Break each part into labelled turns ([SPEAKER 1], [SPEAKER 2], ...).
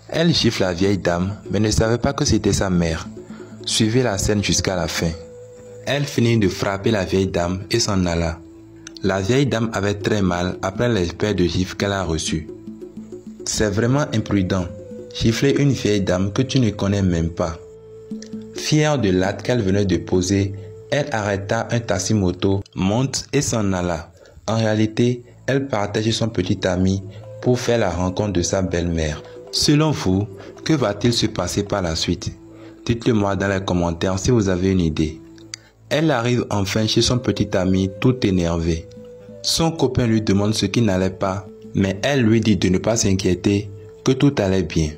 [SPEAKER 1] Elle gifle la vieille dame, mais ne savait pas que c'était sa mère. Suivez la scène jusqu'à la fin. Elle finit de frapper la vieille dame et s'en alla. La vieille dame avait très mal après les paires de gifles qu'elle a reçues. C'est vraiment imprudent, gifler une vieille dame que tu ne connais même pas. Fière de l'acte qu'elle venait de poser, elle arrêta un taxi-moto, monte et s'en alla. En réalité, elle partait chez son petit ami pour faire la rencontre de sa belle-mère. Selon vous, que va-t-il se passer par la suite? Dites-le moi dans les commentaires si vous avez une idée. Elle arrive enfin chez son petit ami tout énervé. Son copain lui demande ce qui n'allait pas, mais elle lui dit de ne pas s'inquiéter, que tout allait bien.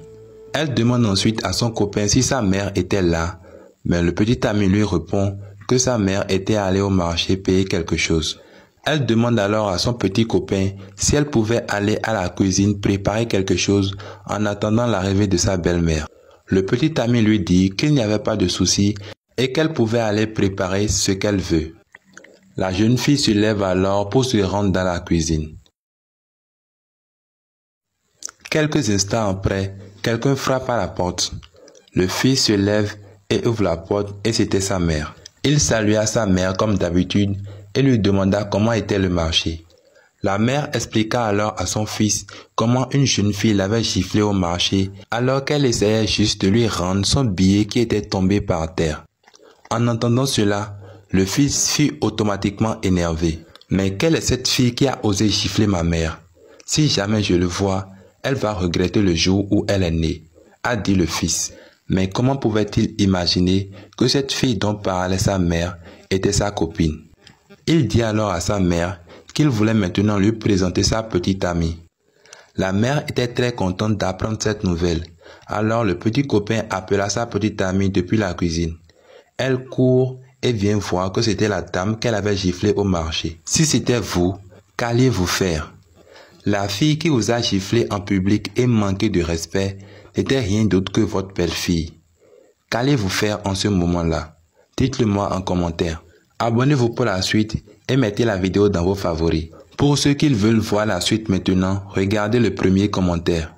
[SPEAKER 1] Elle demande ensuite à son copain si sa mère était là, mais le petit ami lui répond que sa mère était allée au marché payer quelque chose. Elle demande alors à son petit copain si elle pouvait aller à la cuisine préparer quelque chose en attendant l'arrivée de sa belle-mère. Le petit ami lui dit qu'il n'y avait pas de souci et qu'elle pouvait aller préparer ce qu'elle veut. La jeune fille se lève alors pour se rendre dans la cuisine. Quelques instants après, quelqu'un frappe à la porte. Le fils se lève et ouvre la porte et c'était sa mère. Il salua sa mère comme d'habitude et lui demanda comment était le marché. La mère expliqua alors à son fils comment une jeune fille l'avait giflé au marché alors qu'elle essayait juste de lui rendre son billet qui était tombé par terre. En entendant cela, le fils fut automatiquement énervé. Mais quelle est cette fille qui a osé gifler ma mère? Si jamais je le vois, elle va regretter le jour où elle est née, a dit le fils. Mais comment pouvait-il imaginer que cette fille dont parlait sa mère était sa copine? Il dit alors à sa mère qu'il voulait maintenant lui présenter sa petite amie. La mère était très contente d'apprendre cette nouvelle. Alors le petit copain appela sa petite amie depuis la cuisine. Elle court et vient voir que c'était la dame qu'elle avait giflée au marché. Si c'était vous, qu'alliez-vous faire? La fille qui vous a giflé en public et manqué de respect n'était rien d'autre que votre belle-fille. Qu'allez-vous faire en ce moment-là? Dites-le moi en commentaire. Abonnez-vous pour la suite et mettez la vidéo dans vos favoris. Pour ceux qui veulent voir la suite maintenant, regardez le premier commentaire.